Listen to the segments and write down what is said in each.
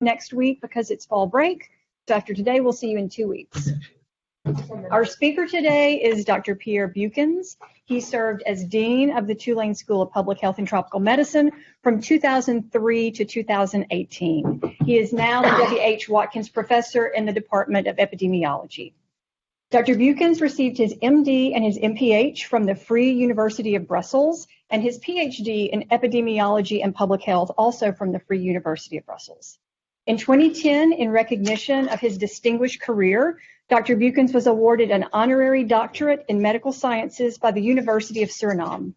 next week because it's fall break. So after today, we'll see you in 2 weeks. Our speaker today is Dr. Pierre Buchans. He served as Dean of the Tulane School of Public Health and Tropical Medicine from 2003 to 2018. He is now the W.H. Watkins Professor in the Department of Epidemiology. Dr. Buchans received his MD and his MPH from the Free University of Brussels and his PhD in Epidemiology and Public Health also from the Free University of Brussels. In 2010, in recognition of his distinguished career, Dr. Buchans was awarded an honorary doctorate in medical sciences by the University of Suriname.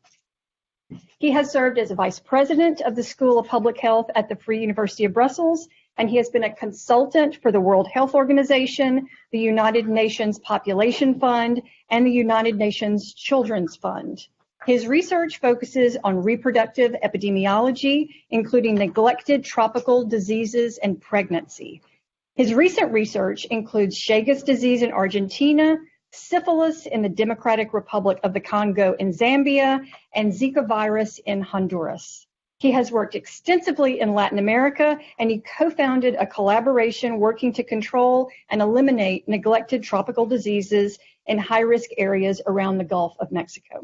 He has served as a vice president of the School of Public Health at the Free University of Brussels, and he has been a consultant for the World Health Organization, the United Nations Population Fund, and the United Nations Children's Fund. His research focuses on reproductive epidemiology, including neglected tropical diseases and pregnancy. His recent research includes Chagas disease in Argentina, syphilis in the Democratic Republic of the Congo in Zambia, and Zika virus in Honduras. He has worked extensively in Latin America, and he co-founded a collaboration working to control and eliminate neglected tropical diseases in high-risk areas around the Gulf of Mexico.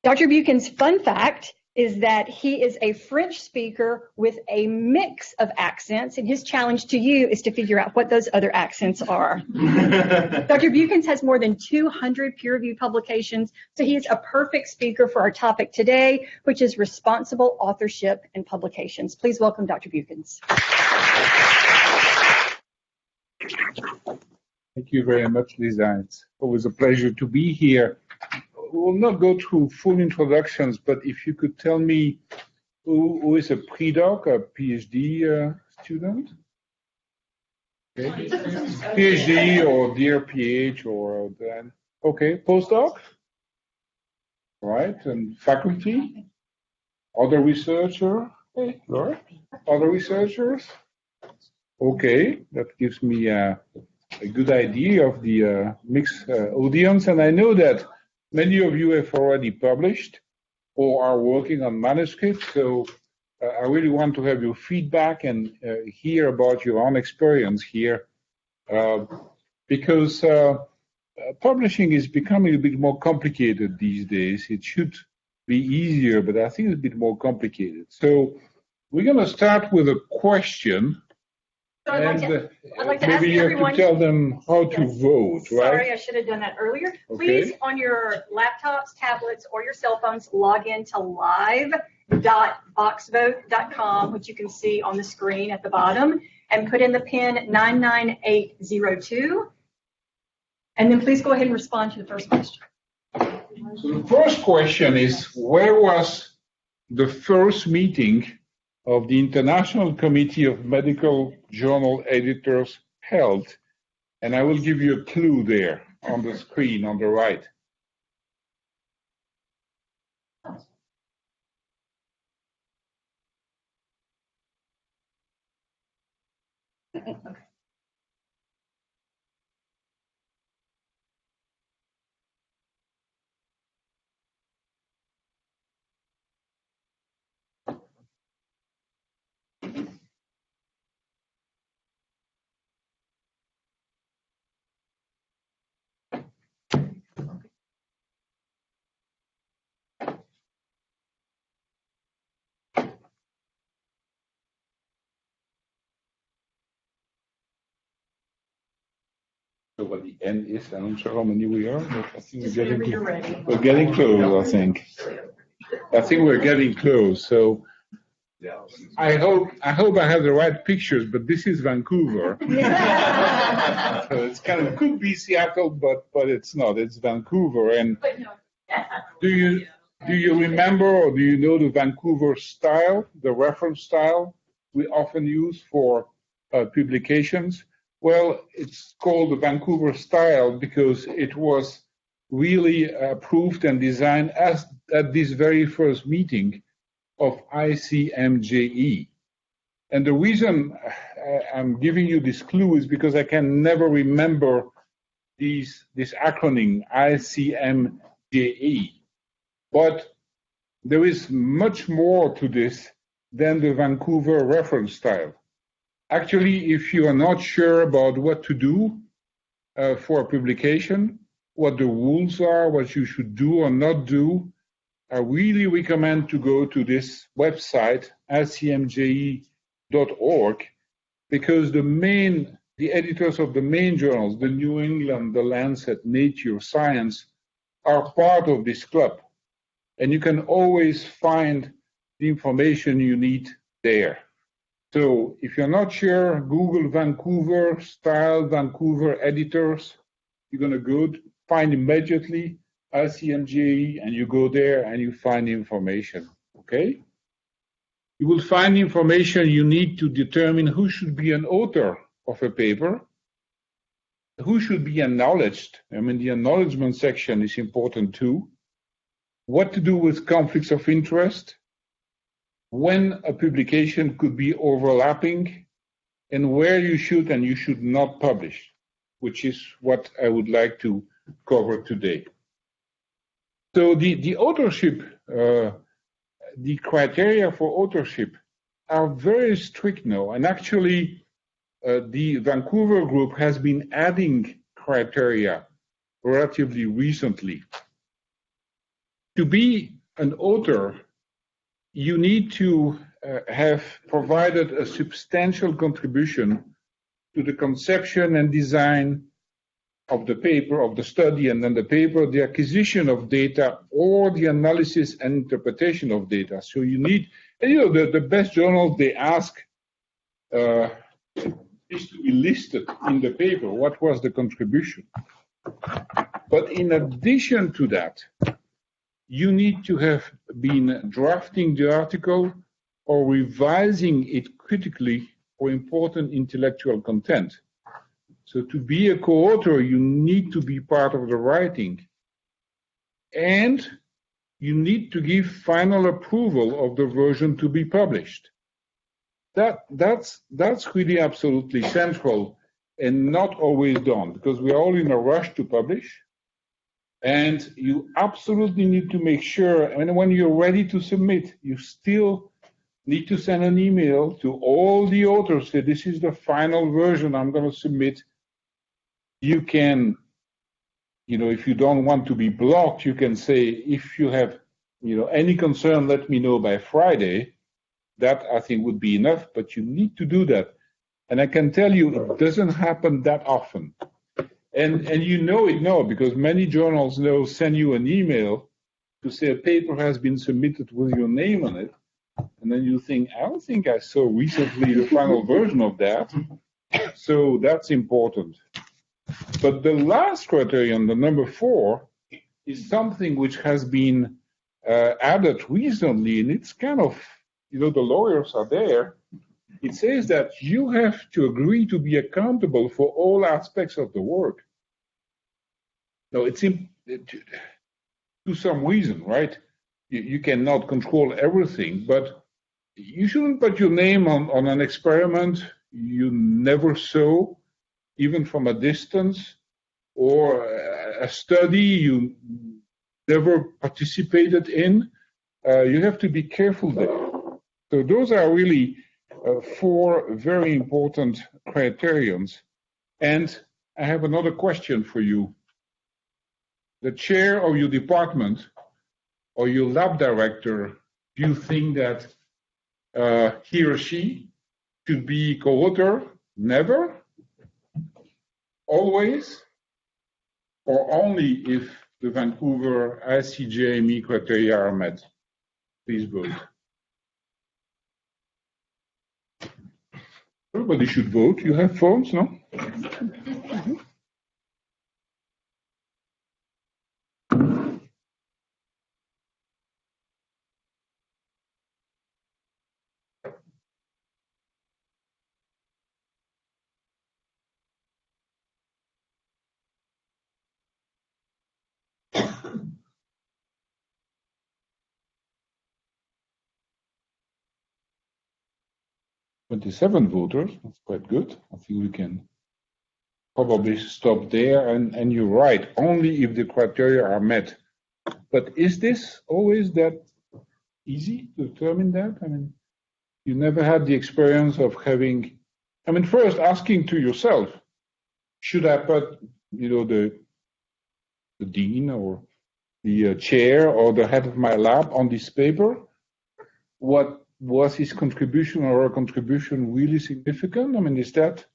Dr. Buchans' fun fact is that he is a French speaker with a mix of accents, and his challenge to you is to figure out what those other accents are. Dr. Buchans has more than 200 peer-reviewed publications, so he is a perfect speaker for our topic today, which is responsible authorship and publications. Please welcome Dr. Buchans. Thank you very much, Lisa. It's always a pleasure to be here. We'll not go through full introductions, but if you could tell me who is a pre-doc, a PhD student? Okay. PhD or dear PH or then. Okay, postdoc? Right, and faculty? Other researcher? Okay, Laura? Other researchers? Okay, that gives me a good idea of the mixed audience, and I know that many of you have already published or are working on manuscripts, so I really want to have your feedback and hear about your own experience here, because publishing is becoming a bit more complicated these days. It should be easier, but I think it's a bit more complicated. So we're going to start with a question. So I'd like to ask maybe you have to tell them how to vote, right? Sorry, I should have done that earlier. Please, okay. On your laptops, tablets, or your cell phones, log into live.boxvote.com, which you can see on the screen at the bottom, and put in the PIN 99802. And then please go ahead and respond to the first question. So the first question is, where was the first meeting of the International Committee of Medical Journal Editors held? And I will give you a clue there on the screen on the right. Okay. So what the N is, I'm not sure how many we are, but I think we're getting close, I think. I think we're getting close. So I hope I have the right pictures, but this is Vancouver. So it's kind of could be Seattle, but it's not. It's Vancouver. And do you remember or do you know the Vancouver style, the reference style we often use for publications? Well, it's called the Vancouver style because it was really approved and designed at this very first meeting of ICMJE. And the reason I'm giving you this clue is because I can never remember this acronym, ICMJE. But there is much more to this than the Vancouver reference style. Actually, if you are not sure about what to do for a publication, what the rules are, what you should do or not do, I really recommend to go to this website, rcmje.org, because the editors of the main journals, the New England, the Lancet, Nature, Science, are part of this club. And you can always find the information you need there. So if you're not sure, Google Vancouver, Style Vancouver editors. You're going to go find immediately RCMJE, and you go there and you find information, okay? You will find information you need to determine who should be an author of a paper, who should be acknowledged. I mean, the acknowledgement section is important too. What to do with conflicts of interest, when a publication could be overlapping, and where you should and you should not publish, which is what I would like to cover today. So the authorship, the criteria for authorship are very strict now, and actually the Vancouver group has been adding criteria relatively recently. To be an author, you need to have provided a substantial contribution to the conception and design of the paper, of the study, and then the paper, the acquisition of data, or the analysis and interpretation of data. So you need, and you know, the best journals, they ask is to be listed in the paper, what was the contribution. But in addition to that, you need to have been drafting the article or revising it critically for important intellectual content. So to be a co-author, you need to be part of the writing. And you need to give final approval of the version to be published. That's really absolutely central and not always done, because we're all in a rush to publish. And you absolutely need to make sure, and when you're ready to submit, you still need to send an email to all the authors, say, this is the final version I'm going to submit. You can, you know, if you don't want to be blocked, you can say, if you have, you know, any concern, let me know by Friday. That, I think, would be enough, but you need to do that. And I can tell you, it doesn't happen that often. And you know it now, because many journals now send you an email to say a paper has been submitted with your name on it. And then you think, I don't think I saw recently the final version of that. So that's important. But the last criterion, the number 4, is something which has been added recently, and it's kind of, you know, the lawyers are there. It says that you have to agree to be accountable for all aspects of the work. Now, it's to some reason, right? You cannot control everything, but you shouldn't put your name on an experiment you never saw, even from a distance, or a study you never participated in. You have to be careful there. So those are really 4 very important criterions. And I have another question for you. The chair of your department or your lab director, do you think that he or she should be co-author? Never? Always? Or only if the Vancouver ICJME criteria are met? Please vote. Everybody should vote. You have phones, no? "27 voters, that's quite good. I think we can probably stop there. And you're right, only if the criteria are met. But is this always that easy to determine that? I mean, you never had the experience of having I mean, first asking to yourself, should I put, the dean or the chair or the head of my lab on this paper? What was his contribution or her contribution really significant? I mean, is that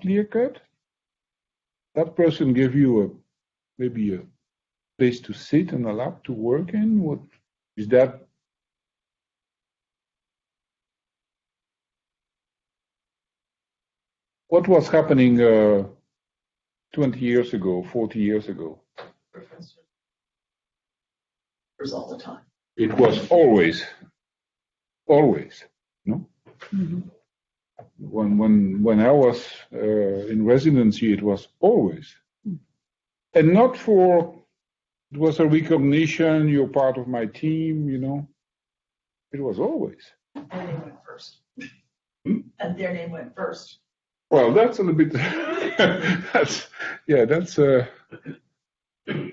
clear cut? That person gave you maybe a place to sit and a lab to work in? What is that? What was happening 20 years ago, 40 years ago? All the time. It was always, no? Mm-hmm. When I was in residency, it was always. And not for, it was a recognition, you're part of my team, It was always. And they went first. And their name went first. Well, that's a little bit,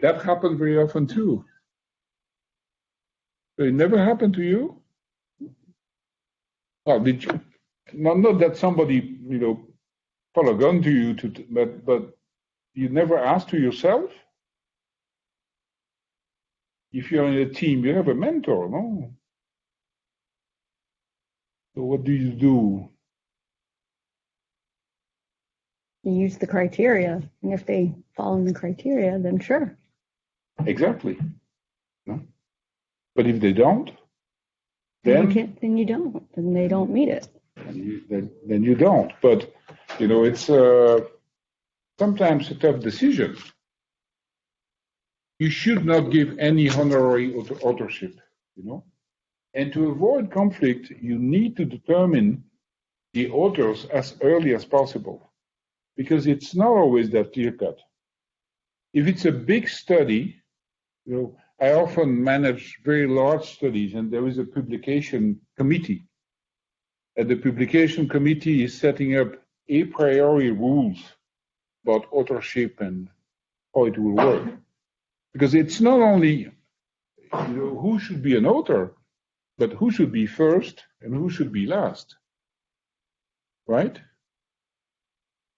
that happened very often too. It never happened to you? Well, did you? Not that somebody, pull a gun to you, but you never asked to yourself? If you're in a team, you have a mentor, no? So what do you do? You use the criteria, and if they fall in the criteria, then sure. Exactly. No? But if they don't, then you don't. Then they don't meet it. Then you don't. But it's sometimes a tough decision. You should not give any honorary authorship. And to avoid conflict, you need to determine the authors as early as possible, because it's not always that clear cut. If it's a big study, I often manage very large studies, and there is a publication committee. And the publication committee is setting up a priori rules about authorship and how it will work. Because it's not only who should be an author, but who should be first and who should be last. Right?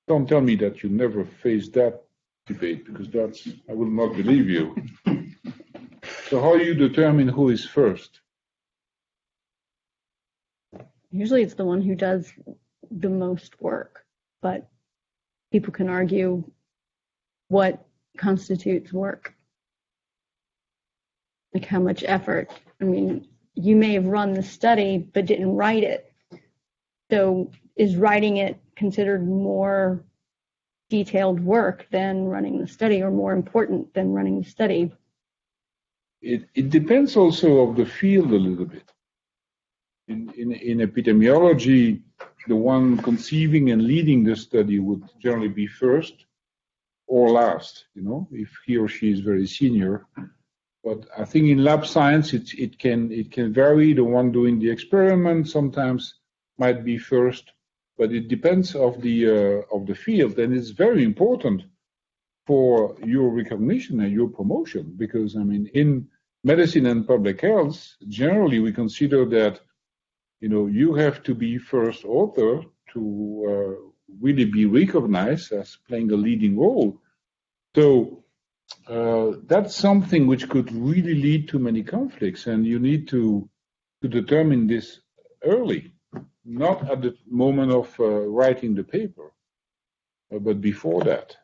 Don't tell me that you never faced that debate, because I will not believe you. So how do you determine who is first? Usually it's the one who does the most work, but people can argue what constitutes work. Like how much effort. I mean, you may have run the study, but didn't write it. So is writing it considered more detailed work than running the study, or more important than running the study? It depends also of the field a little bit. In epidemiology, the one conceiving and leading the study would generally be first or last, if he or she is very senior. But I think in lab science, it can vary. The one doing the experiment sometimes might be first, but it depends of the field, and it's very important for your recognition and your promotion, because in medicine and public health, generally we consider that you have to be first author to really be recognized as playing a leading role. So that's something which could really lead to many conflicts, and you need to determine this early, not at the moment of writing the paper, but before that.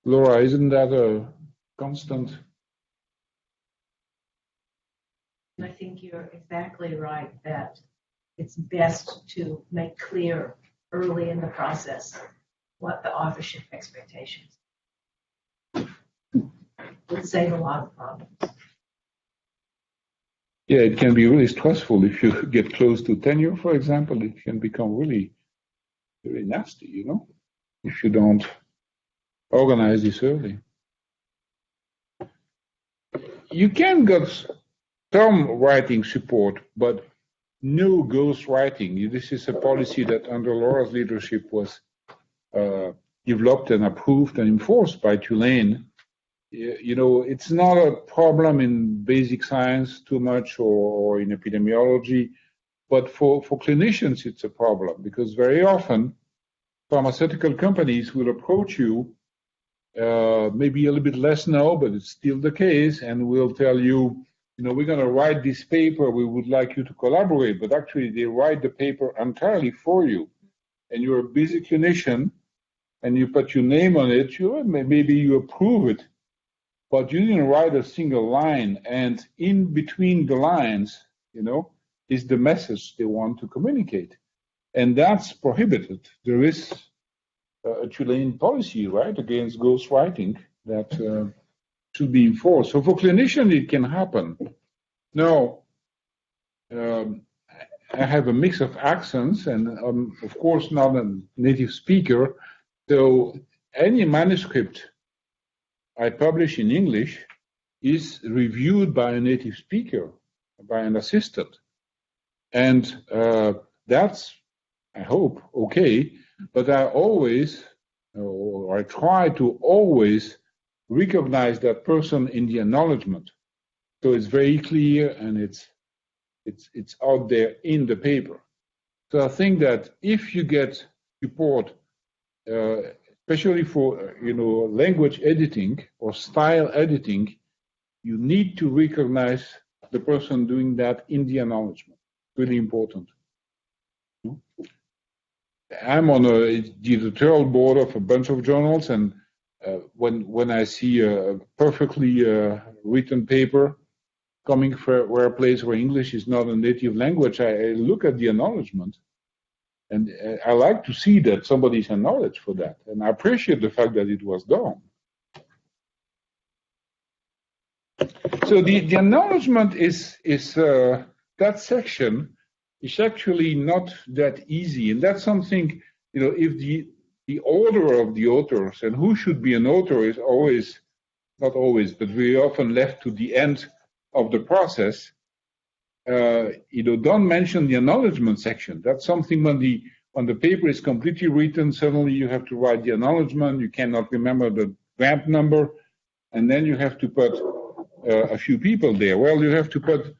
Laura, isn't that a constant? I think you're exactly right that it's best to make clear early in the process what the authorship expectations would save a lot of problems. Yeah, it can be really stressful if you get close to tenure, for example. It can become really very nasty, if you don't organize this early. You can get some writing support, but no ghost writing. This is a policy that under Laura's leadership was developed and approved and enforced by Tulane. It's not a problem in basic science too much or in epidemiology, But for clinicians, it's a problem because very often pharmaceutical companies will approach you, maybe a little bit less now, but it's still the case, and will tell you, we're going to write this paper, we would like you to collaborate, but actually they write the paper entirely for you. And you're a busy clinician, and you put your name on it, maybe you approve it, but you didn't write a single line, and in between the lines, is the message they want to communicate. And that's prohibited. There is a Tulane policy, right, against ghostwriting that should be enforced. So for clinicians, it can happen. Now, I have a mix of accents, and I'm, of course, not a native speaker. So any manuscript I publish in English is reviewed by a native speaker, by an assistant. And that's, I hope, okay. But I always, or I try to always recognize that person in the acknowledgement. So it's very clear and it's out there in the paper. So I think that if you get support, especially for language editing or style editing, you need to recognize the person doing that in the acknowledgement. Really important. I'm on the editorial board of a bunch of journals, and when I see a perfectly written paper coming from a place where English is not a native language, I look at the acknowledgement, and I like to see that somebody's acknowledged for that, and I appreciate the fact that it was done. So the acknowledgement is that section is actually not that easy, and that's something, if the order of the authors and who should be an author is always, not always, but very often left to the end of the process, don't mention the acknowledgement section. That's something when the paper is completely written, suddenly you have to write the acknowledgement, you cannot remember the grant number, and then you have to put a few people there. Well, you have to put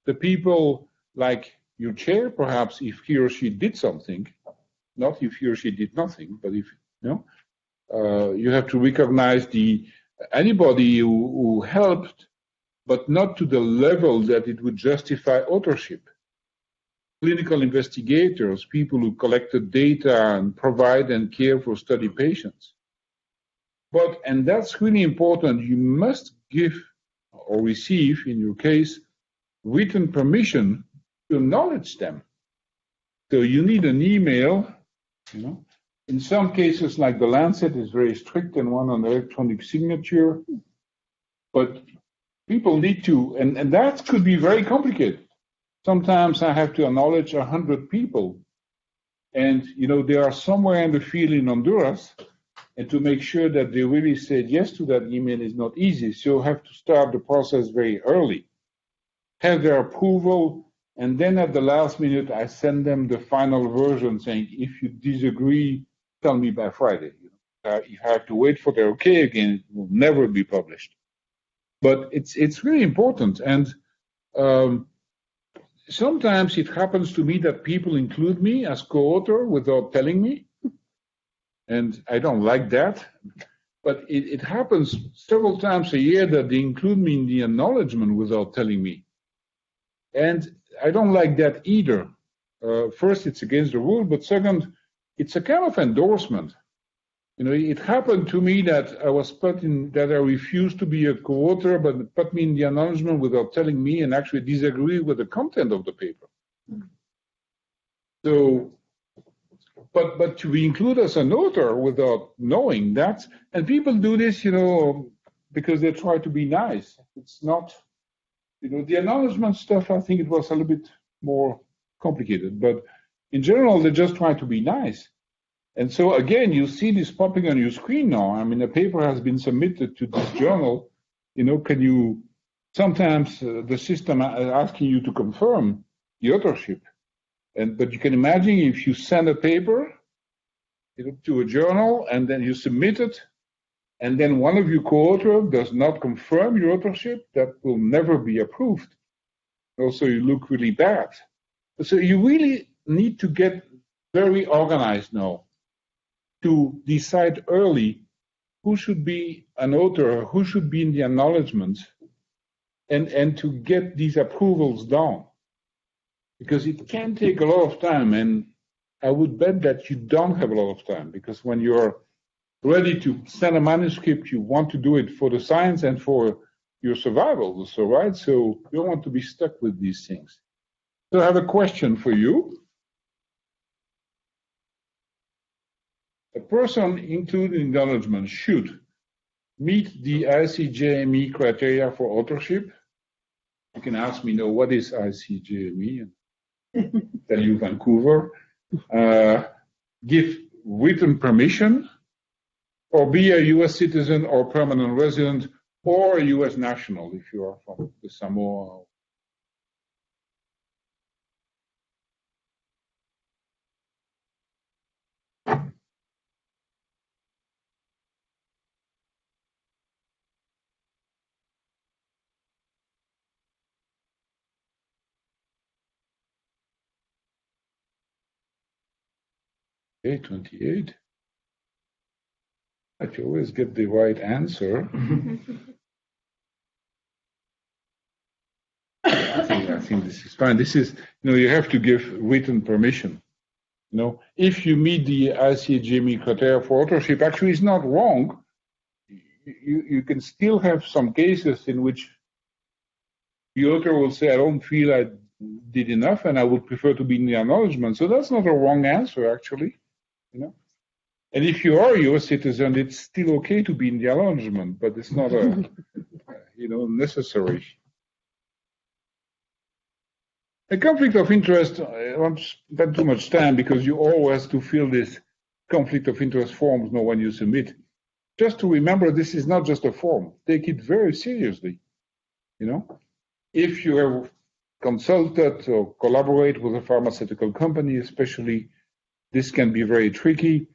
the people like your chair, perhaps, if he or she did something, not if he or she did nothing, but if, you have to recognize anybody who helped, but not to the level that it would justify authorship. Clinical investigators, people who collected data and provide and care for study patients. And that's really important, you must give or receive, in your case, written permission to acknowledge them. So you need an email, In some cases, like the Lancet is very strict and one on electronic signature, but people need to, and that could be very complicated. Sometimes I have to acknowledge 100 people, and they are somewhere in the field in Honduras, and to make sure that they really said yes to that email is not easy. So you have to start the process very early, have their approval, and then at the last minute I send them the final version saying, if you disagree, tell me by Friday. If I have to wait for their okay again, it will never be published. But it's really important, and sometimes it happens to me that people include me as co-author without telling me, and I don't like that. But it happens several times a year that they include me in the acknowledgement without telling me, and I don't like that either. First, it's against the rule, but second, it's a kind of endorsement. It happened to me that I was that I refused to be a co-author, but put me in the acknowledgement without telling me and actually disagree with the content of the paper. So, but to be included as an author without knowing that, and people do this, because they try to be nice. It's not, the acknowledgement stuff, I think it was a little bit more complicated, but in general, they just try to be nice. And so again, you see this popping on your screen now. I mean, a paper has been submitted to this journal. Can you, sometimes the system is asking you to confirm the authorship. But you can imagine if you send a paper to a journal and then you submit it, and then one of your co-authors does not confirm your authorship, that will never be approved. Also, you look really bad. So you really need to get very organized now to decide early who should be an author, who should be in the acknowledgements, and to get these approvals down. Because it can take a lot of time, and I would bet that you don't have a lot of time, because when you're ready to send a manuscript, you want to do it for the science and for your survival also, right? So you don't want to be stuck with these things. So I have a question for you. A person included in acknowledgement should meet the ICJME criteria for authorship. You can ask me, what is ICJME? And tell you Vancouver. Give written permission, or be a US citizen or permanent resident, or a US national if you are from the Samoa. Okay, 28. But you always get the right answer. I think this is fine. This is, you have to give written permission. If you meet the ICJME criteria for authorship, actually it's not wrong. You can still have some cases in which the author will say, I don't feel I did enough and I would prefer to be in the acknowledgement. So that's not a wrong answer, actually. And if you are a US citizen, it's still okay to be in the acknowledgement, but it's not necessary. A conflict of interest, I won't spend too much time because you always have to fill this conflict of interest forms when you submit. Just to remember, this is not just a form. Take it very seriously. If you have consulted or collaborate with a pharmaceutical company, especially, this can be very tricky,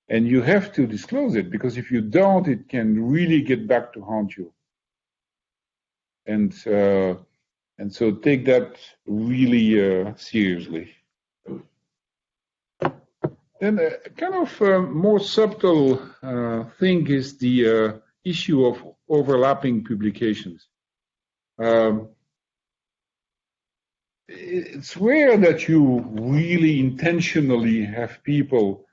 and you have to disclose it, because if you don't, it can really get back to haunt you. And so take that really seriously. Then a kind of more subtle thing is the issue of overlapping publications. It's rare that you really intentionally have people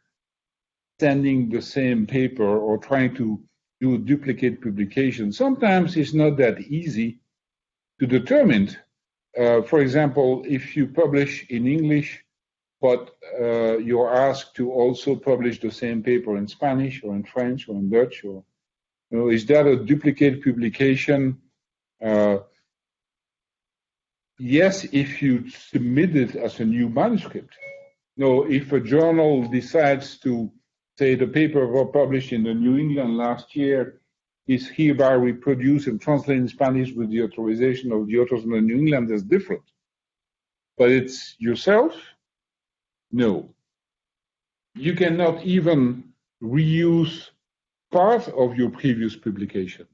sending the same paper or trying to do duplicate publication. Sometimes it's not that easy to determine. For example, if you publish in English, but you're asked to also publish the same paper in Spanish or in French or in Dutch, or is that a duplicate publication? Yes, if you submit it as a new manuscript. No, if a journal decides to say the paper was published in the New England last year is hereby reproduced and translated in Spanish with the authorization of the authors in the New England, that's different. But it's yourself? No. You cannot even reuse part of your previous publication,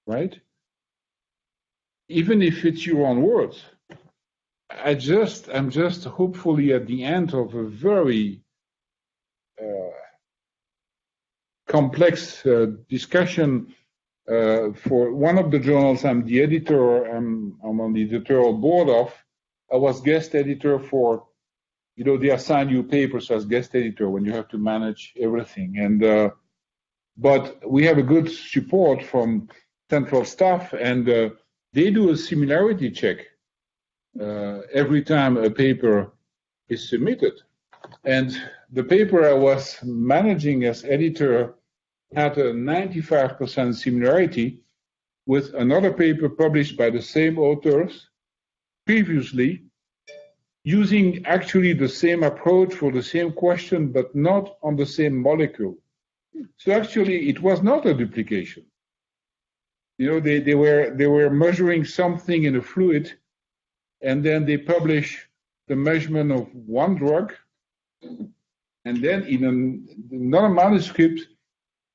right? Even if it's your own words. I'm just hopefully at the end of a very complex discussion for one of the journals I'm the editor, I'm on the editorial board of. I was guest editor for, they assign you papers as guest editor when you have to manage everything. And but we have a good support from central staff, and they do a similarity check every time a paper is submitted. And the paper I was managing as editor had a 95% similarity with another paper published by the same authors previously, using actually the same approach for the same question, but not on the same molecule. So actually, it was not a duplication. They were measuring something in a fluid, and then they publish the measurement of one drug, and then in another manuscript,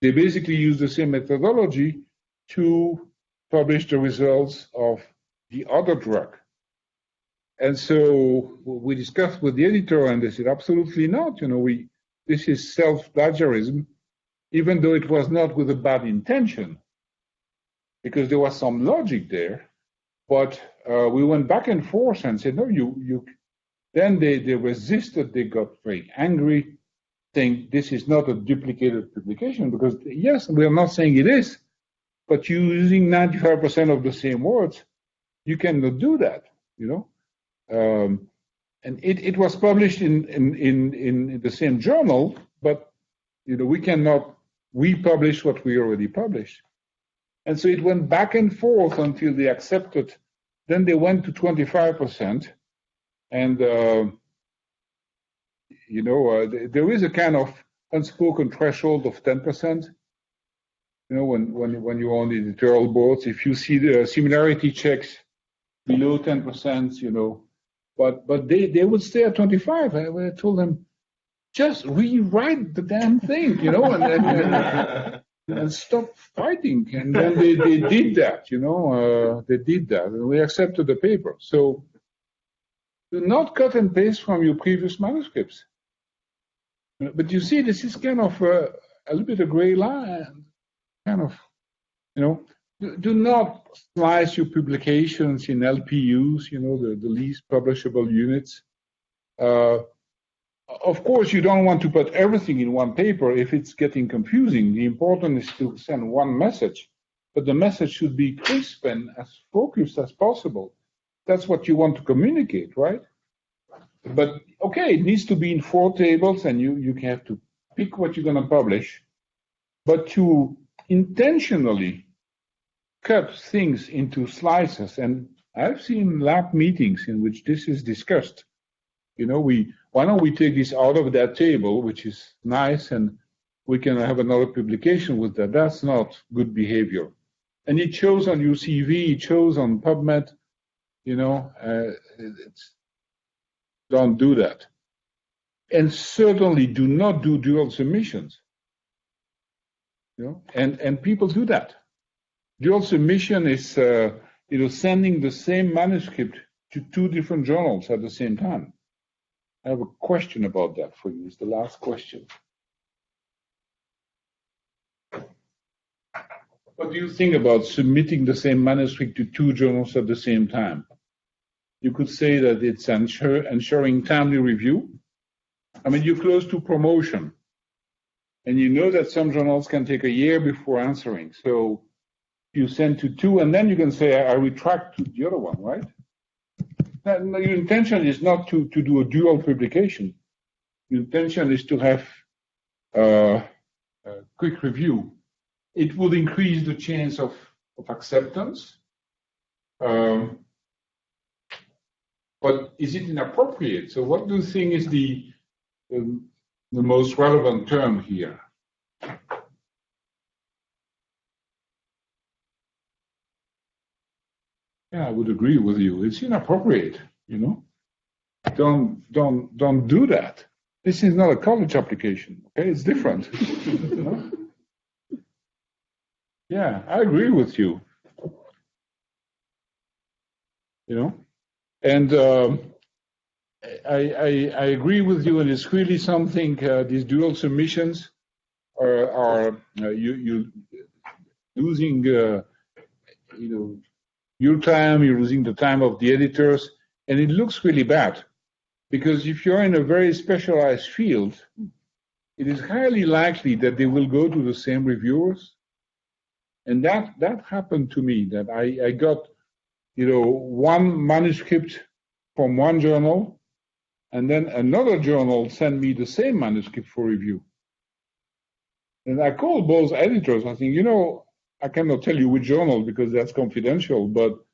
they basically use the same methodology to publish the results of the other drug. And so we discussed with the editor, and they said, absolutely not. This is self-plagiarism, even though it was not with a bad intention, because there was some logic there. But we went back and forth and said, no, you. Then they resisted. They got very angry, saying this is not a duplicated publication, because yes, we are not saying it is, but using 95% of the same words, you cannot do that. And it was published in the same journal, but we cannot republish what we already published. And so it went back and forth until they accepted. Then they went to 25%, and there is a kind of unspoken threshold of 10%. When you're on the editorial boards, if you see the similarity checks below 10%, but they would stay at 25. I told them, just rewrite the damn thing, and stop fighting. And then they did that, they did that, and we accepted the paper. So do not cut and paste from your previous manuscripts. But you see, this is kind of a little bit of gray line, kind of, do not slice your publications in LPUs, the least publishable units. Of course, you don't want to put everything in one paper if it's getting confusing. The important is to send one message, but the message should be crisp and as focused as possible. That's what you want to communicate, right? But okay, it needs to be in 4 tables, and you have to pick what you're going to publish, but to intentionally cut things into slices. And I've seen lab meetings in which this is discussed. Why don't we take this out of that table, which is nice, and we can have another publication with that? That's not good behavior. And it shows on your CV, it shows on PubMed, don't do that. And certainly do not do dual submissions. And people do that. Dual submission is, sending the same manuscript to 2 different journals at the same time. I have a question about that for you. It's the last question. What do you think about submitting the same manuscript to 2 journals at the same time? You could say that it's ensuring timely review. I mean, you're close to promotion, and you know that some journals can take a year before answering. So you send to 2, and then you can say, I retract to the other one, right? Your intention is not to do a dual publication. Your intention is to have a quick review. It would increase the chance of acceptance. But is it inappropriate? So what do you think is the most relevant term here? Yeah, I would agree with you. It's inappropriate, Don't do that. This is not a college application, okay? It's different. Yeah, I agree with you. And I agree with you, and it's really something. These dual submissions are you losing, your time. You're losing the time of the editors, and it looks really bad. Because if you're in a very specialized field, it is highly likely that they will go to the same reviewers. And that happened to me. That I got, one manuscript from one journal, and then another journal sent me the same manuscript for review. And I called both editors. I think, I cannot tell you which journal because that's confidential, but,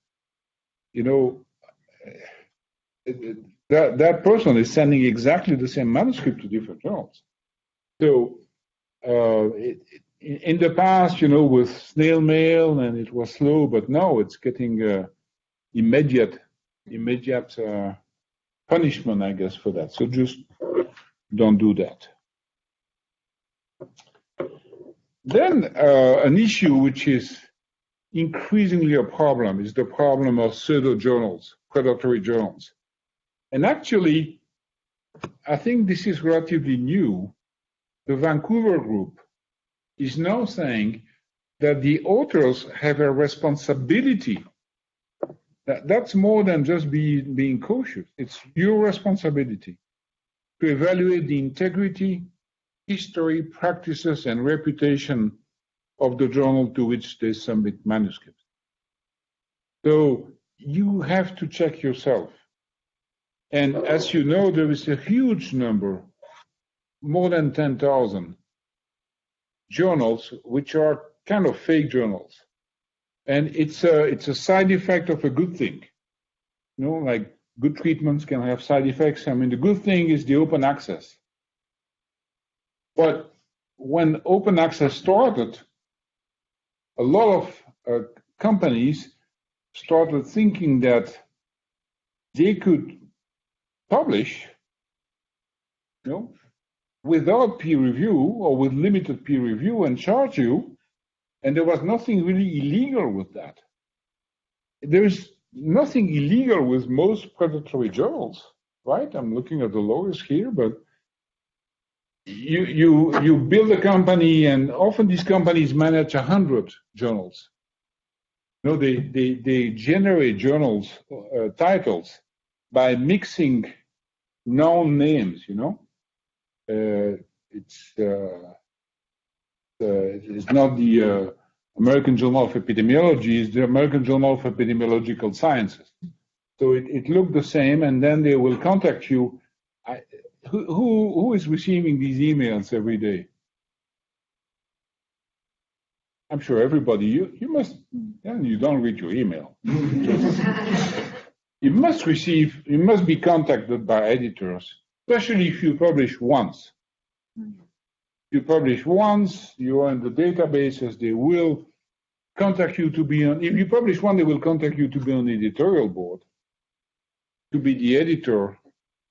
that person is sending exactly the same manuscript to different journals. So in the past, with snail mail, and it was slow, but now it's getting immediate punishment, I guess, for that. So just don't do that. Then an issue which is increasingly a problem is the problem of pseudo journals, predatory journals. And actually, I think this is relatively new. The Vancouver group is now saying that the authors have a responsibility. That's more than just being cautious. It's your responsibility to evaluate the integrity, history, practices, and reputation of the journal to which they submit manuscripts. So you have to check yourself. And as you know, there is a huge number, more than 10,000 journals, which are kind of fake journals. And it's a side effect of a good thing. You know, like good treatments can have side effects. I mean, the good thing is the open access. But when open access started, a lot of companies started thinking that they could publish, you know, without peer review or with limited peer review and charge you, and there was nothing really illegal with that. There is nothing illegal with most predatory journals, right? I'm looking at the lawyers here, but you build a company, and often these companies manage 100 journals. You know, they generate journals titles by mixing known names. You know, it's not the American Journal of Epidemiology; it's the American Journal of Epidemiological Sciences. So it looked the same, and then they will contact you. Who is receiving these emails every day? I'm sure everybody. You must. And you don't read your email. You must be contacted by editors, especially if you publish once. You publish once, you are in the databases. They will contact you to be on. If you publish one, they will contact you to be on the editorial board, to be the editor.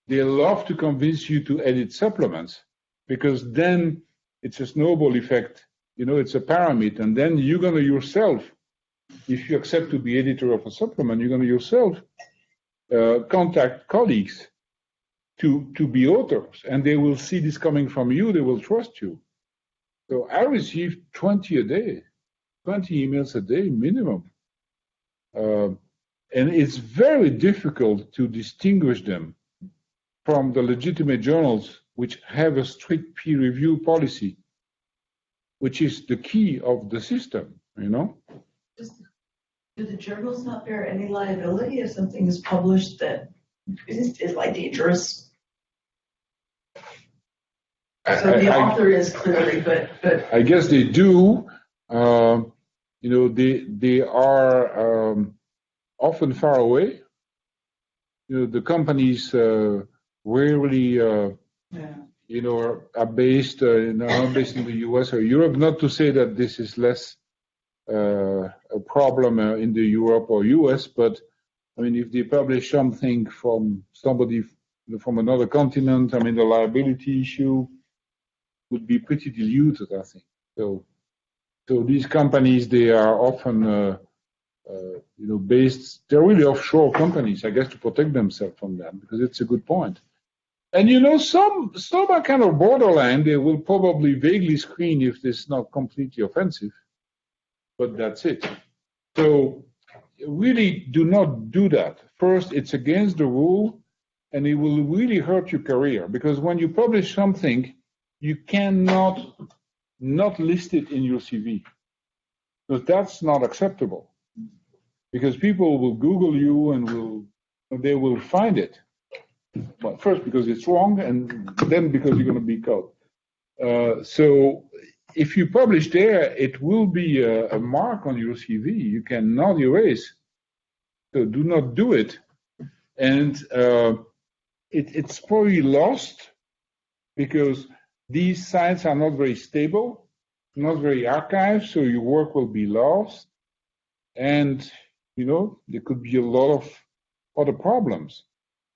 They love to convince you to edit supplements, because then it's a snowball effect. You know, it's a pyramid, and then you're going to yourself, if you accept to be editor of a supplement, you're going to yourself contact colleagues to be authors, and they will see this coming from you. They will trust you. So I receive 20 a day, 20 emails a day minimum, and it's very difficult to distinguish them from the legitimate journals which have a strict peer review policy, which is the key of the system, you know? Do the journals not bear any liability if something is published that is like dangerous? So the author is clearly, but I guess they do. You know, they are often far away. You know, the companies rarely, you know, are based in the U.S. or Europe. Not to say that this is less a problem in the Europe or U.S., but I mean, if they publish something from somebody from another continent, I mean, the liability issue would be pretty diluted, I think. So these companies, they are often, you know, based. They're really offshore companies, I guess, to protect themselves from that, because it's a good point. And you know, some are kind of borderline. They will probably vaguely screen if it's not completely offensive, but that's it. So really do not do that. First, it's against the rule, and it will really hurt your career, because when you publish something, you cannot not list it in your CV, because that's not acceptable. Because people will Google you and they will find it. Well, first because it's wrong, and then because you're going to be caught. So if you publish there, it will be a mark on your CV. You cannot erase. So do not do it. And it's probably lost because these sites are not very stable, not very archived, so your work will be lost. And, you know, there could be a lot of other problems.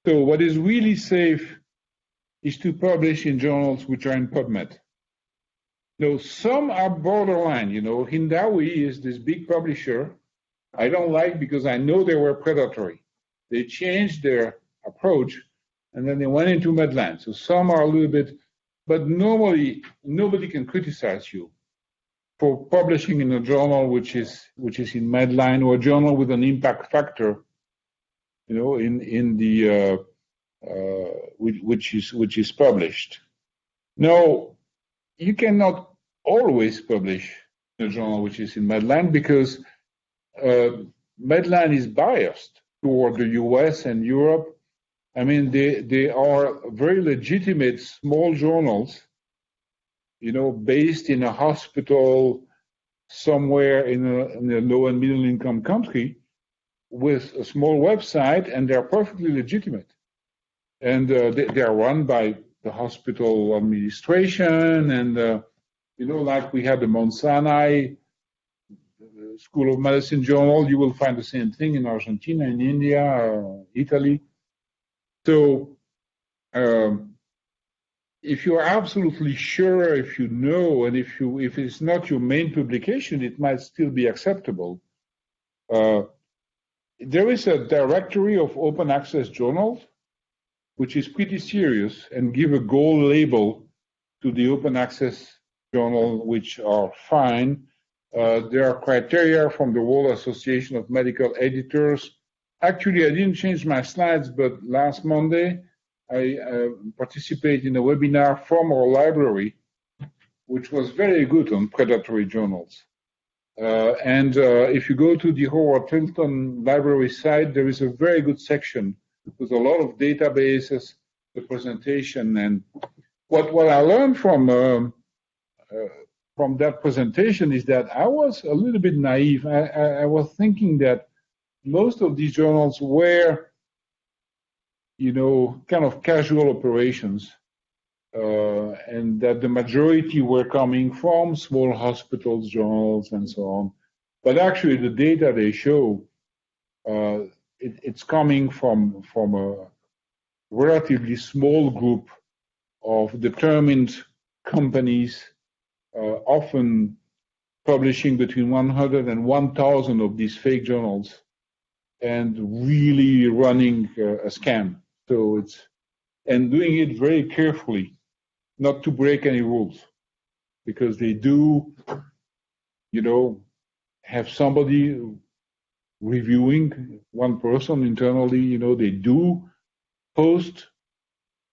So what is really safe is to publish in journals which are in PubMed. Now, some are borderline. You know, Hindawi is this big publisher I don't like because I know they were predatory. They changed their approach and then they went into Medline. So some are a little bit, but normally nobody can criticize you for publishing in a journal which is in Medline, or a journal with an impact factor, in the which is published. Now, you cannot always publish in a journal which is in Medline, because Medline is biased toward the US and Europe. I mean, they are very legitimate small journals, based in a hospital somewhere in a low and middle income country with a small website, and they're perfectly legitimate. And they are run by the hospital administration, and like we had the Mount Sinai School of Medicine journal. You will find the same thing in Argentina, in India, Italy. So if you are absolutely sure, if you know, and if it's not your main publication, it might still be acceptable. There is a directory of open access journals, which is pretty serious, and give a gold label to the open access journal, which are fine. There are criteria from the World Association of Medical Editors. Actually, I didn't change my slides, but last Monday, I participated in a webinar from our library, which was very good on predatory journals. And if you go to the Howard Tilton Library site, there is a very good section with a lot of databases, the presentation. And what I learned from that presentation is that I was a little bit naive. I was thinking that most of these journals were, kind of casual operations, and that the majority were coming from small hospitals, journals, and so on. But actually, the data they show, it's coming from a relatively small group of determined companies, often publishing between 100 and 1,000 of these fake journals, and really running a scam. So and doing it very carefully, not to break any rules, because they do, have somebody reviewing, one person internally, they do post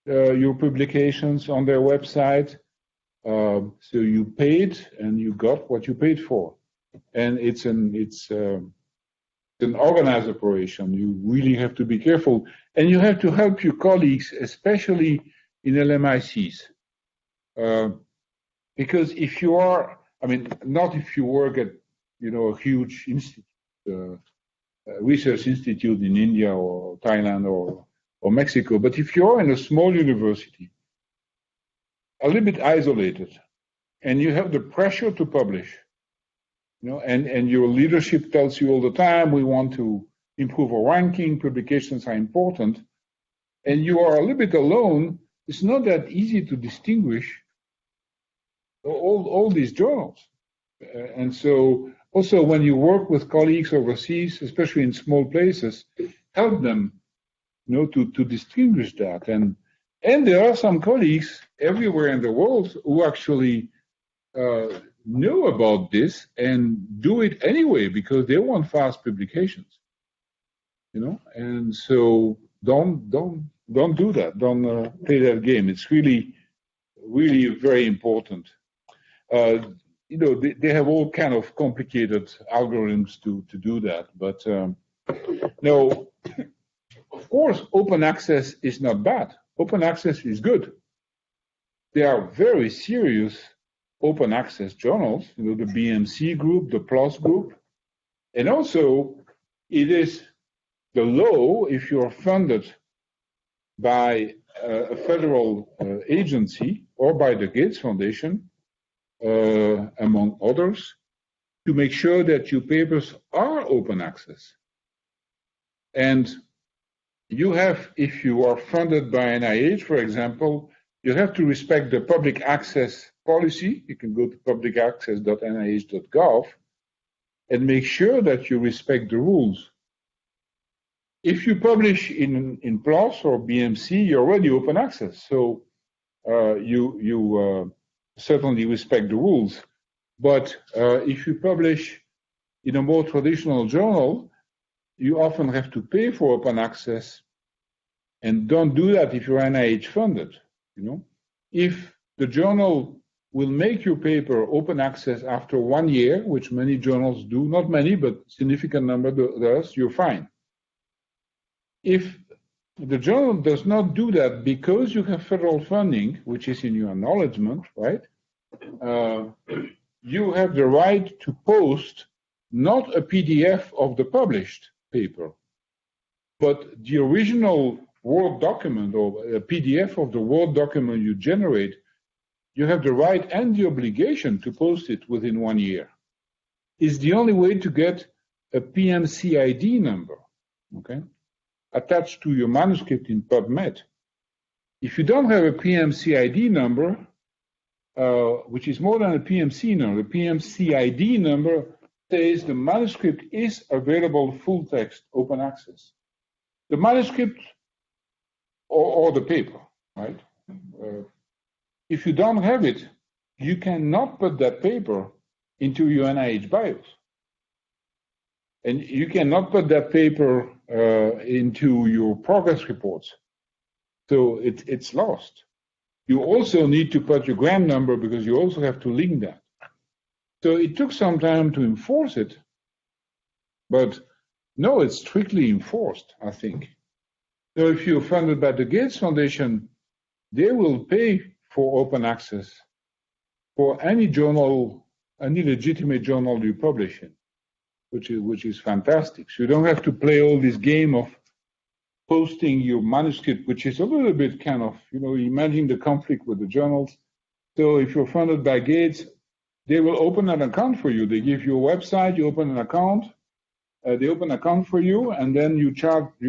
your publications on their website. So you paid and you got what you paid for. And it's an organized operation. You really have to be careful. And you have to help your colleagues, especially in LMICs. Because if you are, not if you work at, a huge institute, research institute in India or Thailand or Mexico, but if you're in a small university, a little bit isolated, and you have the pressure to publish, and your leadership tells you all the time, we want to improve our ranking, publications are important, and you are a little bit alone, it's not that easy to distinguish all these journals. And so also when you work with colleagues overseas, especially in small places, help them, to distinguish that. And there are some colleagues everywhere in the world who actually know about this and do it anyway because they want fast publications, and so don't do that. Don't play that game. It's really, really very important. They have all kind of complicated algorithms to do that, but no, of course, open access is not bad. Open access is good. There are very serious open access journals, the BMC group, the PLOS group, and also it is the law if you're funded by a federal agency or by the Gates Foundation, among others, to make sure that your papers are open access. And you have, if you are funded by NIH, for example, you have to respect the public access policy. You can go to publicaccess.nih.gov and make sure that you respect the rules. if you publish in PLOS or BMC, you're already open access. So you certainly respect the rules. But if you publish in a more traditional journal, you often have to pay for open access, and don't do that if you're NIH funded. If the journal will make your paper open access after 1 year, which many journals do, not many, but significant number does, you're fine. If the journal does not do that because you have federal funding, which is in your acknowledgement, right? You have the right to post not a PDF of the published paper, but the original Word document or a PDF of the Word document you generate. You have the right and the obligation to post it within 1 year. It's the only way to get a PMC ID number, okay, attached to your manuscript in PubMed. If you don't have a PMC ID number, which is more than a PMC number, the PMC ID number says the manuscript is available full text, open access. The manuscript or the paper, right? If you don't have it, you cannot put that paper into your NIH BIOS. And you cannot put that paper into your progress reports. So it's lost. You also need to put your grant number because you also have to link that. So it took some time to enforce it, but no, it's strictly enforced, I think. So if you're funded by the Gates Foundation, they will pay for open access for any journal, any legitimate journal you publish in, which is fantastic. So you don't have to play all this game of posting your manuscript, which is a little bit kind of, imagine the conflict with the journals. So if you're funded by Gates, they will open an account for you. They give you a website, you open an account, they open an account for you, and then you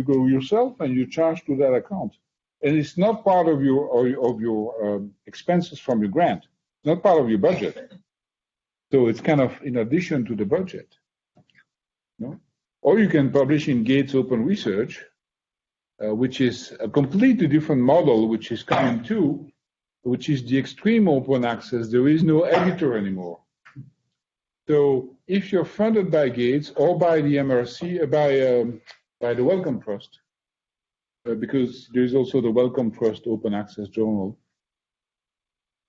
go yourself and you charge to that account. And it's not part of your expenses from your grant. It's not part of your budget. So it's kind of in addition to the budget. Or you can publish in Gates Open Research, which is a completely different model, which is coming too, which is the extreme open access. There is no editor anymore. So if you're funded by Gates or by the MRC, by the Wellcome Trust, because there is also the Wellcome Trust Open Access Journal,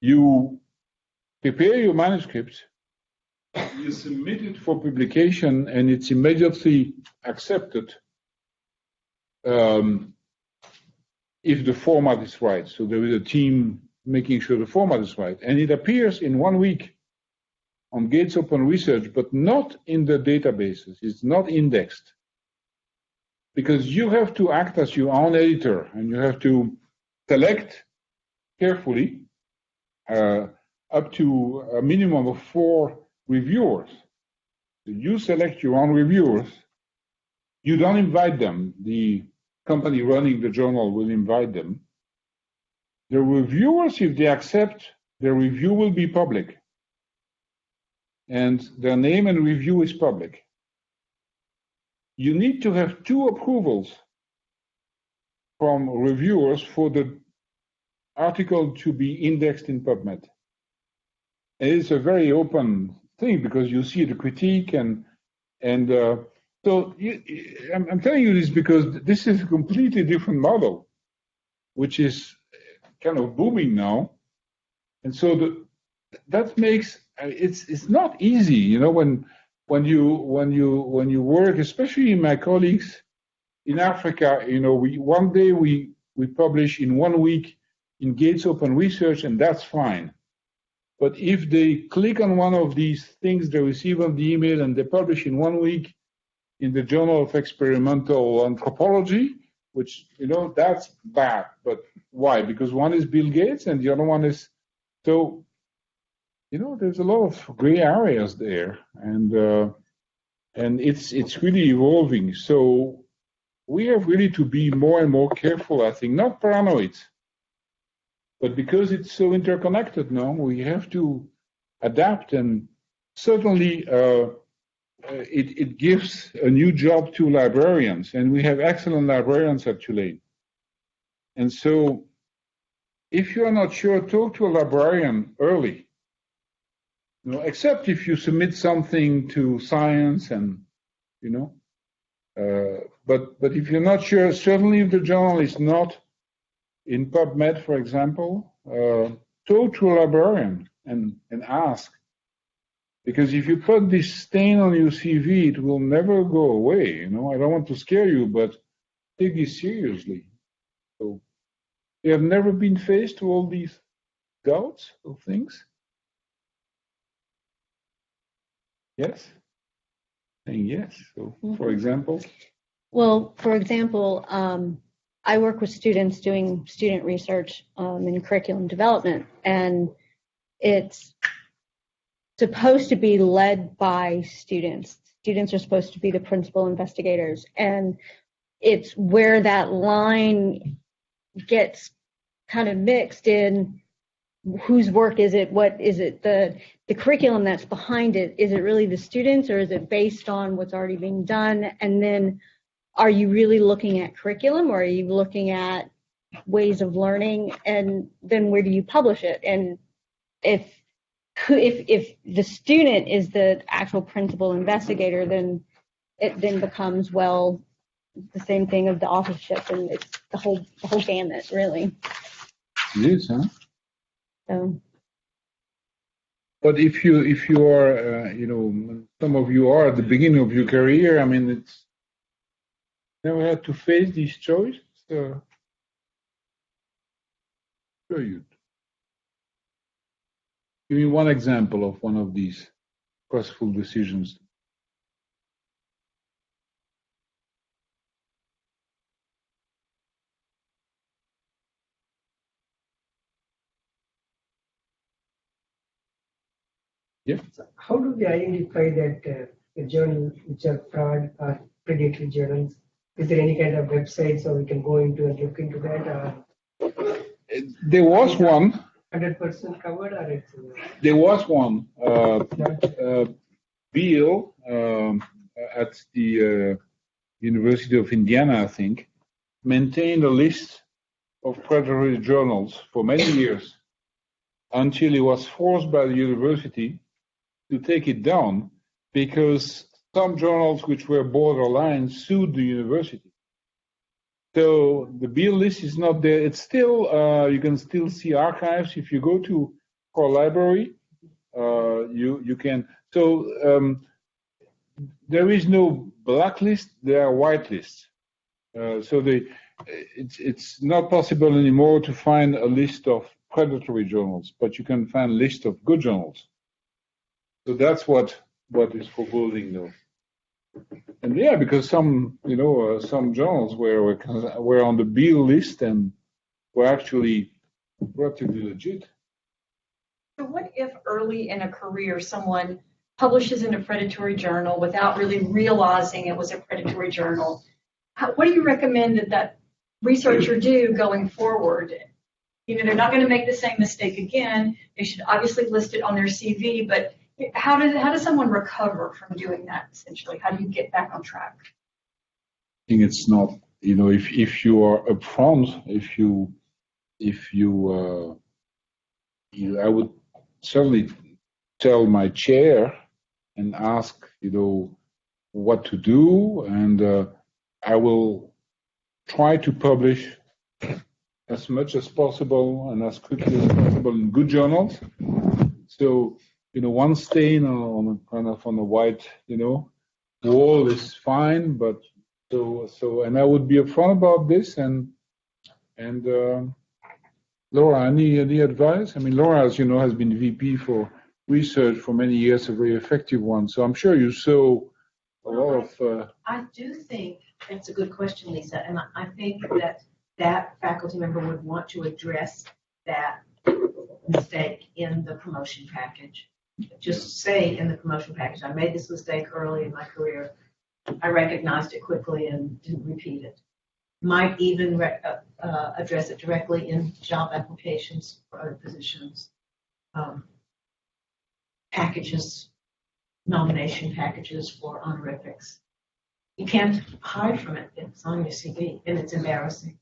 you prepare your manuscript, you submit it for publication, and it's immediately accepted if the format is right. So there is a team making sure the format is right. And it appears in 1 week on Gates Open Research, but not in the databases. It's not indexed. Because you have to act as your own editor, and you have to select carefully up to a minimum of 4 reviewers. So you select your own reviewers. You don't invite them. The company running the journal will invite them. The reviewers, if they accept, their review will be public. And their name and review is public. You need to have 2 approvals from reviewers for the article to be indexed in PubMed. And it's a very open thing because you see the critique and so I'm telling you this because this is a completely different model, which is kind of booming now. And so that makes it's not easy, when you work, especially my colleagues in Africa, one day we publish in 1 week in Gates Open Research, and that's fine. But if they click on one of these things they receive on the email and they publish in 1 week in the Journal of Experimental Anthropology, which, that's bad. But why? Because one is Bill Gates and the other one is, so, there's a lot of gray areas there, and it's really evolving. So we have really to be more and more careful, I think, not paranoid, but because it's so interconnected now, we have to adapt. And certainly it gives a new job to librarians, and we have excellent librarians at Tulane. And so, if you are not sure, talk to a librarian early. Except if you submit something to science and, but if you're not sure, certainly if the journal is not in PubMed, for example, talk to a librarian and ask. Because if you put this stain on your CV, it will never go away. I don't want to scare you, but take this seriously. So, you have never been faced with all these doubts of things? Yes? Saying yes. So, for example? Well, for example, I work with students doing student research in curriculum development, and it's supposed to be led by students. Students are supposed to be the principal investigators, and it's where that line gets kind of mixed in. Whose work is it? What is it? The curriculum that's behind it, is it really the students, or is it based on what's already being done? And then are you really looking at curriculum, or are you looking at ways of learning? And then where do you publish it? And if the student is the actual principal investigator, then it then becomes, well, the same thing of the authorship, and it's the whole gamut, really. It is, huh? So. But if you are, some of you are at the beginning of your career, I mean, it's never had to face these choices. Sure, you. Give me one example of one of these stressful decisions. Yeah. So how do we identify that the journals which are fraud or predatory journals? Is there any kind of website so we can go into and look into that? There was one. 100% covered, or it's? There was one. Beale at the University of Indiana, I think, maintained a list of predatory journals for many years until he was forced by the university to take it down because some journals which were borderline sued the university. So the Beale list is not there. It's still, you can still see archives. If you go to our library, you can. So there is no blacklist, there are whitelists. So it's not possible anymore to find a list of predatory journals, but you can find a list of good journals. So that's what is proposing though. And yeah, because some journals were on the Beale list and were actually relatively legit. So what if early in a career someone publishes in a predatory journal without really realizing it was a predatory journal? What do you recommend that researcher do going forward? They're not going to make the same mistake again. They should obviously list it on their CV, but how does someone recover from doing that, essentially? How do you get back on track? I think it's not, if you are upfront, I would certainly tell my chair and ask, what to do, and I will try to publish as much as possible and as quickly as possible in good journals. So, one stain on a white, wall is fine, but and I would be upfront about this. And Laura, any advice? I mean, Laura, as you know, has been VP for research for many years, a very effective one. So I'm sure you saw a lot of. I do think that's a good question, Lisa, and I think that faculty member would want to address that mistake in the promotion package. Just say in the promotion package, I made this mistake early in my career. I recognized it quickly and didn't repeat it. Might even address it directly in job applications for other positions. Packages nomination packages for honorifics. You can't hide from it. It's on your CV, and it's embarrassing.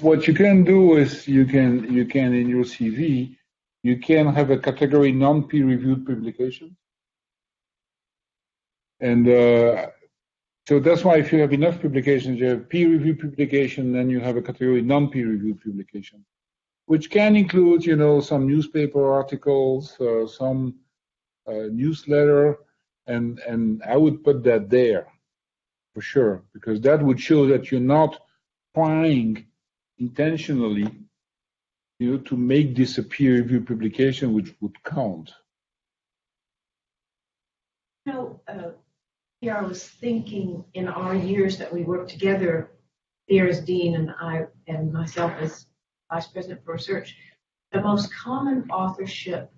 What you can do is you can in your CV, you can have a category non-peer-reviewed publication. And so that's why if you have enough publications, you have peer-reviewed publication, then you have a category non-peer-reviewed publication, which can include, some newspaper articles, some newsletter, and I would put that there for sure, because that would show that you're not trying intentionally, to make this a peer-reviewed publication, which would count. Here I was thinking in our years that we worked together, here as dean and I and myself as vice president for research, the most common authorship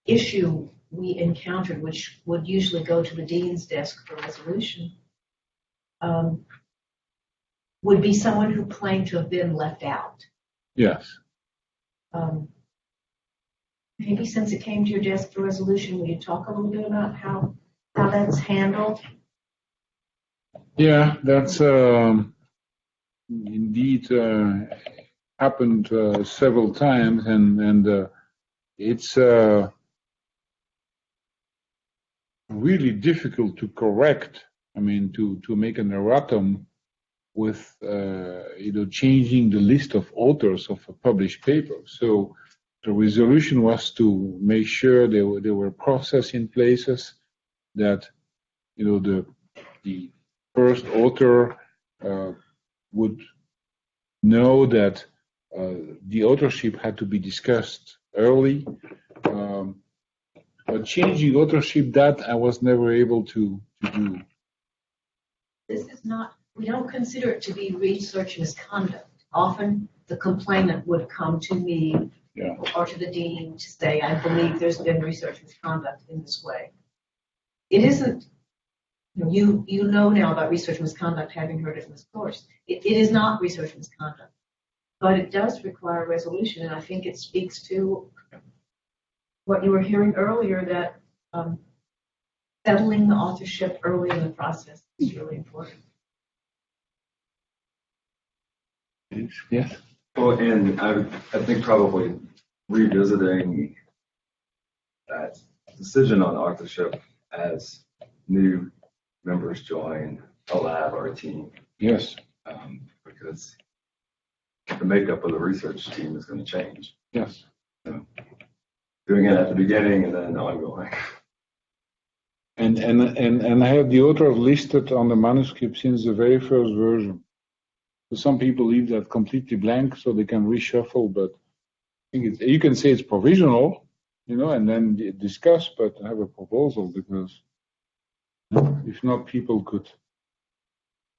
issue we encountered, which would usually go to the dean's desk for resolution, would be someone who claimed to have been left out. Yes. Maybe since it came to your desk for resolution, will you talk a little bit about how that's handled? Yeah, that's indeed happened several times, and it's really difficult to correct. I mean, to make an erratum with changing the list of authors of a published paper. So the resolution was to make sure there were processes in places that the first author would know that the authorship had to be discussed early. But changing authorship, that I was never able to do. This is not, we don't consider it to be research misconduct. Often the complainant would come to me or to the dean to say, I believe there's been research misconduct in this way. It isn't, you know now about research misconduct, having heard it in this course. It is not research misconduct, but it does require resolution, and I think it speaks to what you were hearing earlier, that settling the authorship early in the process is really important. Yes. Well, and I think probably revisiting that decision on authorship as new members join a lab or a team. Yes. Because the makeup of the research team is going to change. Yes. So doing it at the beginning and then ongoing. And I have the author listed on the manuscript since the very first version. So some people leave that completely blank so they can reshuffle, but I think you can say it's provisional, and then discuss, but have a proposal, because if not, people could.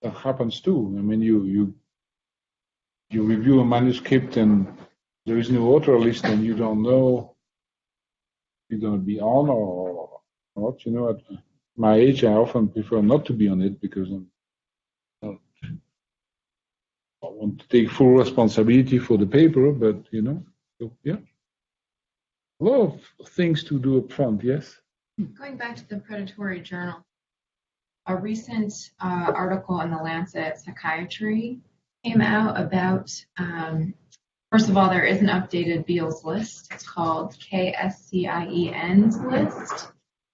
That happens too. I mean, you review a manuscript and there is no author list, and you don't know if you're going to be on or not. At my age, I often prefer not to be on it because I want to take full responsibility for the paper, but so, yeah. A lot of things to do up front, yes? Going back to the predatory journal, a recent article in the Lancet Psychiatry came out about, first of all, there is an updated Beals list. It's called KSCIEN's list.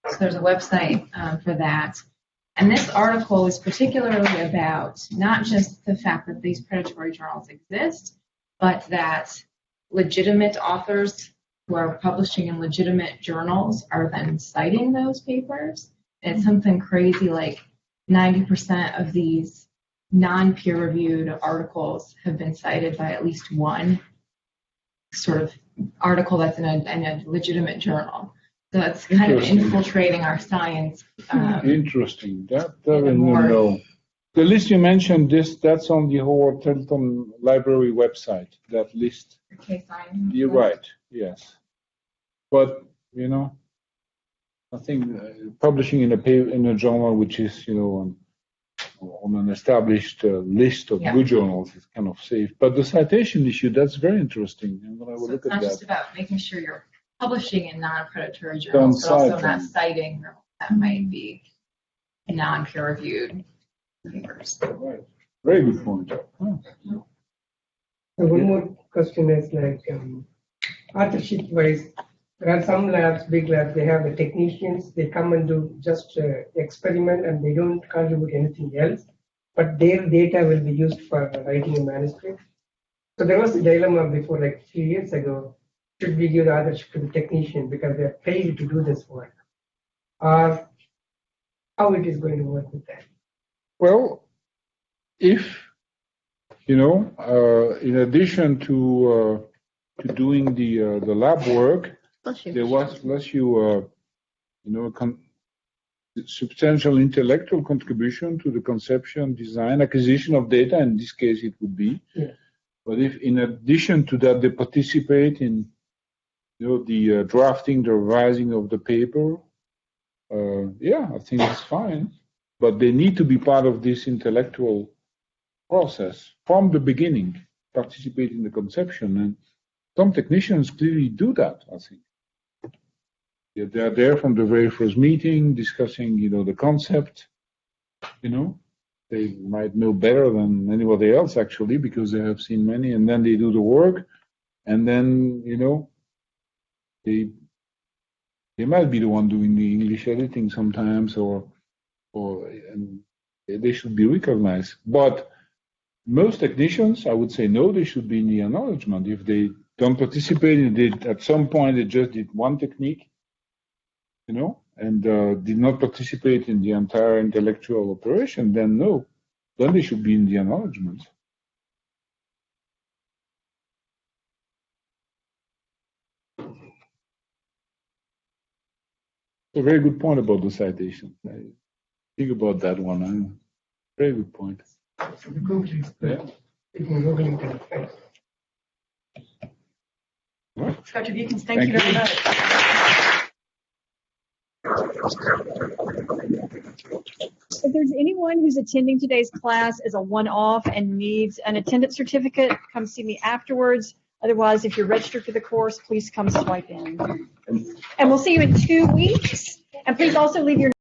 So there's a website for that. And this article is particularly about not just the fact that these predatory journals exist, but that legitimate authors who are publishing in legitimate journals are then citing those papers. And it's something crazy like 90% of these non-peer-reviewed articles have been cited by at least one sort of article that's in a legitimate journal. So that's kind of infiltrating our science. Interesting. That I didn't know. The list you mentioned, that's on the Howard Telton Library website, that list. You're right, yes. But, I think publishing in a journal which is, on an established list of good journals is kind of safe. But the citation issue, that's very interesting. And when I will look at that. It's not just about making sure you're publishing in non-predatory journals, but also not citing journals that might be non-peer-reviewed papers. Right. Very good point. Oh. So one more question is like authorship wise, there are some labs, big labs, they have the technicians, they come and do just experiment and they don't contribute anything else, but their data will be used for writing a manuscript. So there was a dilemma before, like a few years ago, should we give the authorship to the technician because they are paid to do this work? Or how it is going to work with that? Well, if, in addition to doing the lab work, there was plus substantial intellectual contribution to the conception, design, acquisition of data. In this case, it would be. Yeah. But if, in addition to that, they participate in, the drafting, the revising of the paper, I think it's fine. But they need to be part of this intellectual process from the beginning, participate in the conception, and some technicians clearly do that, I think. Yeah, they are there from the very first meeting, discussing, the concept. They might know better than anybody else actually because they have seen many, and then they do the work, and then they might be the one doing the English editing sometimes, and they should be recognized. But most technicians, I would say no, they should be in the acknowledgement. If they don't participate in it, at some point they just did one technique, and did not participate in the entire intellectual operation, then no, then they should be in the acknowledgement. A very good point about the citation. I think about that one. Very good point. So the Google is Yeah. You can Google it and find. Dr. Bukins, thank you very much. If there's anyone who's attending today's class as a one-off and needs an attendance certificate, come see me afterwards. Otherwise, if you're registered for the course, please come swipe in. And we'll see you in 2 weeks. And please also leave your